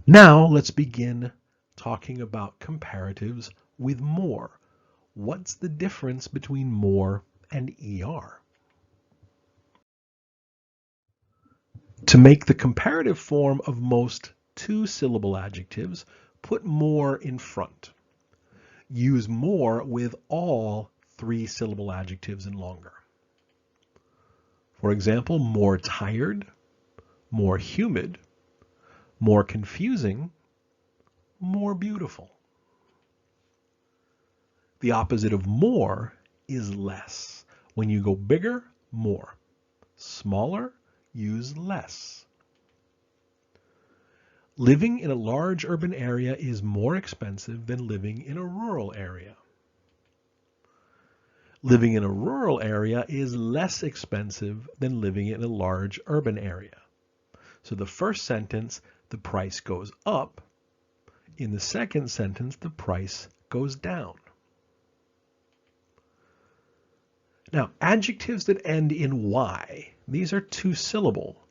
Now let's begin talking about comparatives with more. What's the difference between more and ER? To make the comparative form of most two-syllable adjectives, put more in front. Use more with all three-syllable adjectives and longer. For example, more tired, more humid, more confusing, more beautiful. The opposite of more is less. When you go bigger, more. Smaller, use less. Living in a large urban area is more expensive than living in a rural area. Living in a rural area is less expensive than living in a large urban area. So the first sentence, the price goes up. In the second sentence, the price goes down. Now, adjectives that end in Y, these are two-syllable,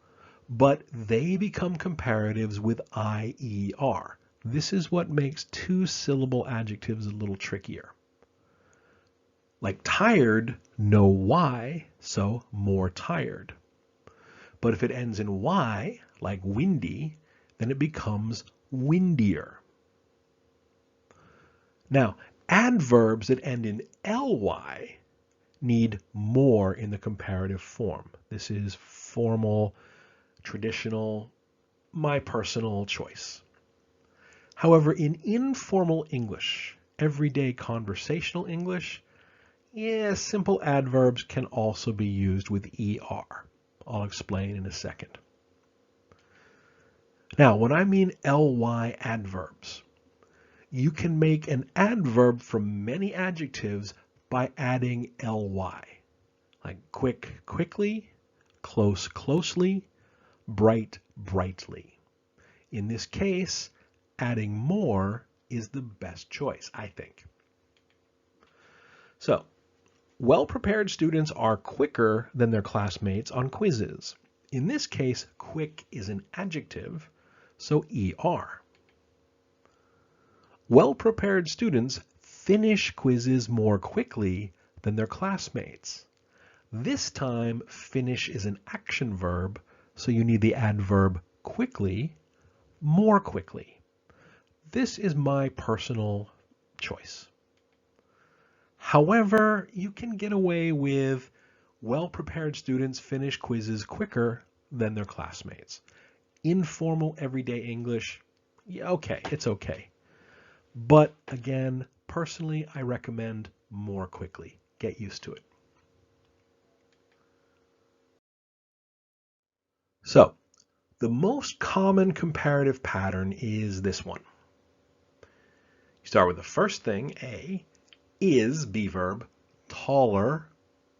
but they become comparatives with IER. This is what makes two-syllable adjectives a little trickier. Like tired, no Y, so more tired. But if it ends in Y, like windy, then it becomes windier. Now, adverbs that end in ly need more in the comparative form. This is formal, traditional, my personal choice. However, in informal English, everyday conversational English, simple adverbs can also be used with ER. I'll explain in a second. Now, when I mean ly adverbs, you can make an adverb from many adjectives by adding ly, like quick, quickly, close, closely, bright, brightly. In this case, adding more is the best choice, I think. So, well-prepared students are quicker than their classmates on quizzes. In this case, quick is an adjective, so ER. Well-prepared students finish quizzes more quickly than their classmates. This time, finish is an action verb, so you need the adverb quickly, more quickly. This is my personal choice. However, you can get away with well-prepared students finish quizzes quicker than their classmates. Informal everyday English, yeah, okay, it's okay. But again, personally, I recommend more quickly. Get used to it. So, the most common comparative pattern is this one. You start with the first thing, A, is B verb, taller,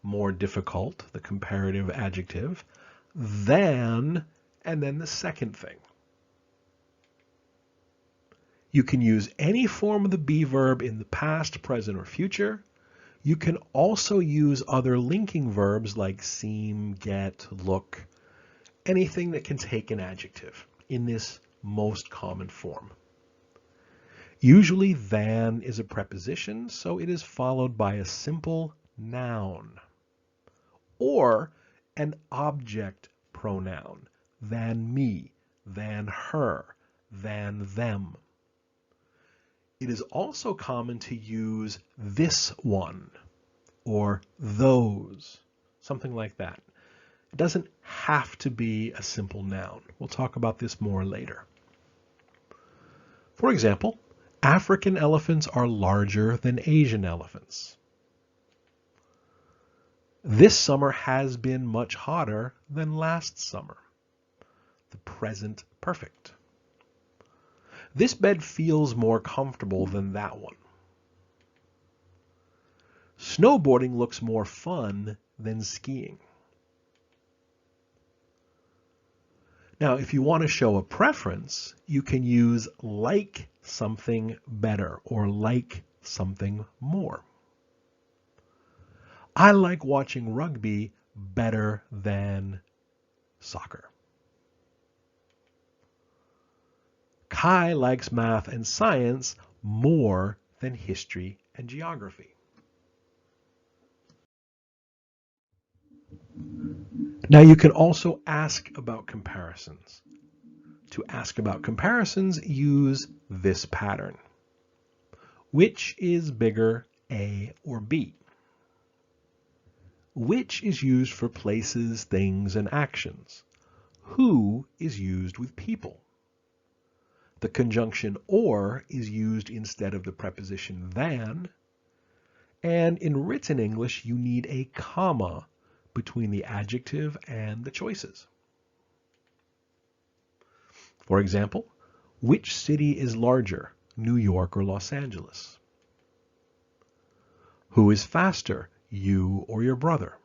more difficult, the comparative adjective, than, and then the second thing. You can use any form of the be verb in the past, present, or future. You can also use other linking verbs like seem, get, look, anything that can take an adjective in this most common form. Usually than is a preposition, so it is followed by a simple noun or an object pronoun, than me, than her, than them. It is also common to use this one or those, something like that. It doesn't have to be a simple noun. We'll talk about this more later. For example, African elephants are larger than Asian elephants. This summer has been much hotter than last summer. The present perfect. This bed feels more comfortable than that one. Snowboarding looks more fun than skiing. Now, if you want to show a preference, you can use like something better or like something more. I like watching rugby better than soccer. Kai likes math and science more than history and geography. Now you can also ask about comparisons. To ask about comparisons, use this pattern. Which is bigger, A or B? Which is used for places, things, and actions. Who is used with people. The conjunction or is used instead of the preposition than. And in written English, you need a comma between the adjective and the choices. For example, which city is larger, New York or Los Angeles? Who is faster, you or your brother?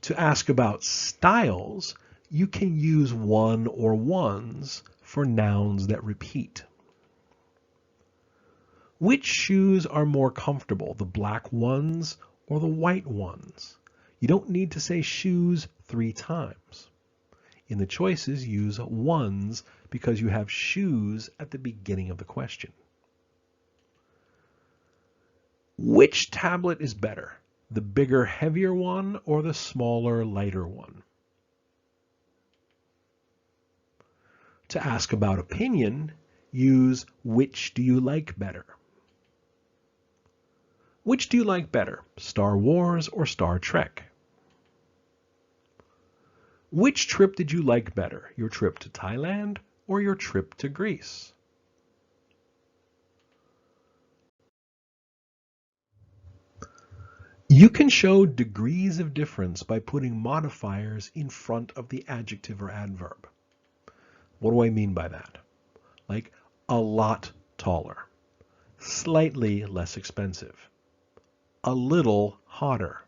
To ask about styles, you can use one or ones for nouns that repeat. Which shoes are more comfortable, the black ones or the white ones? You don't need to say shoes 3 times. In the choices, use ones because you have shoes at the beginning of the question. Which tablet is better, the bigger, heavier one or the smaller, lighter one? To ask about opinion, use which do you like better? Which do you like better, Star Wars or Star Trek? Which trip did you like better, your trip to Thailand or your trip to Greece? You can show degrees of difference by putting modifiers in front of the adjective or adverb. What do I mean by that? Like a lot taller, slightly less expensive, a little hotter,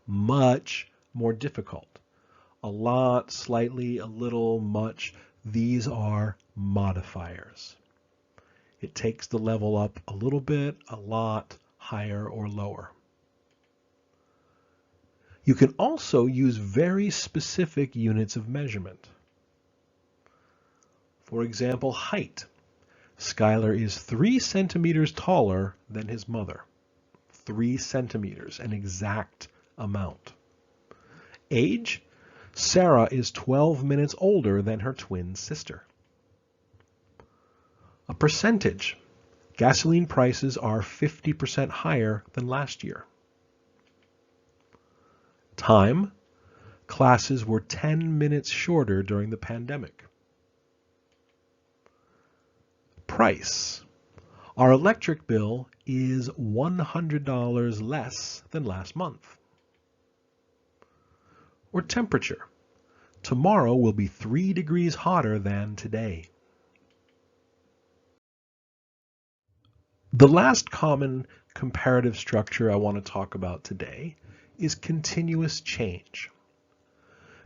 much more difficult. A lot, slightly, a little, much. These are modifiers. It takes the level up a little bit, a lot, higher or lower. You can also use very specific units of measurement. For example, height. Skylar is 3 centimeters taller than his mother. 3 centimeters, an exact amount. Age. Sarah is 12 minutes older than her twin sister. A percentage. Gasoline prices are 50% higher than last year. Time. Classes were 10 minutes shorter during the pandemic. Price. Our electric bill is $100 less than last month. Or temperature. Tomorrow will be 3 degrees hotter than today. The last common comparative structure I want to talk about today is continuous change.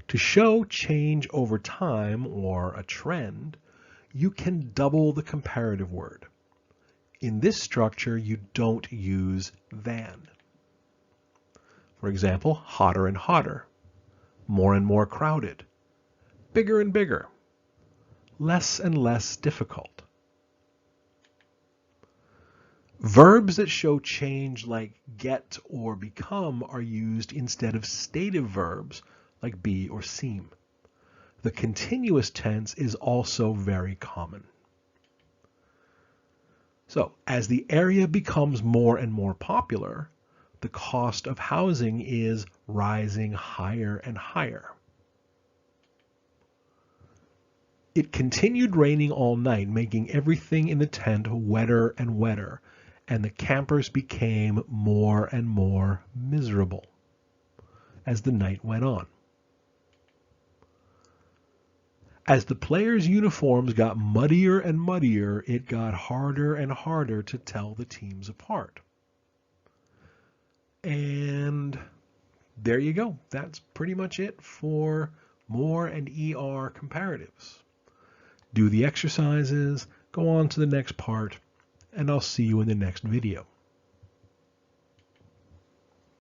To show change over time or a trend, you can double the comparative word. In this structure, you don't use than. For example, hotter and hotter, more and more crowded, bigger and bigger, less and less difficult. Verbs that show change like get or become are used instead of stative verbs like be or seem. The continuous tense is also very common. So, as the area becomes more and more popular, the cost of housing is rising higher and higher. It continued raining all night, making everything in the tent wetter and wetter, and the campers became more and more miserable as the night went on. As the players' uniforms got muddier and muddier, it got harder and harder to tell the teams apart. And there you go. That's pretty much it for more and ER comparatives. Do the exercises, go on to the next part, and I'll see you in the next video.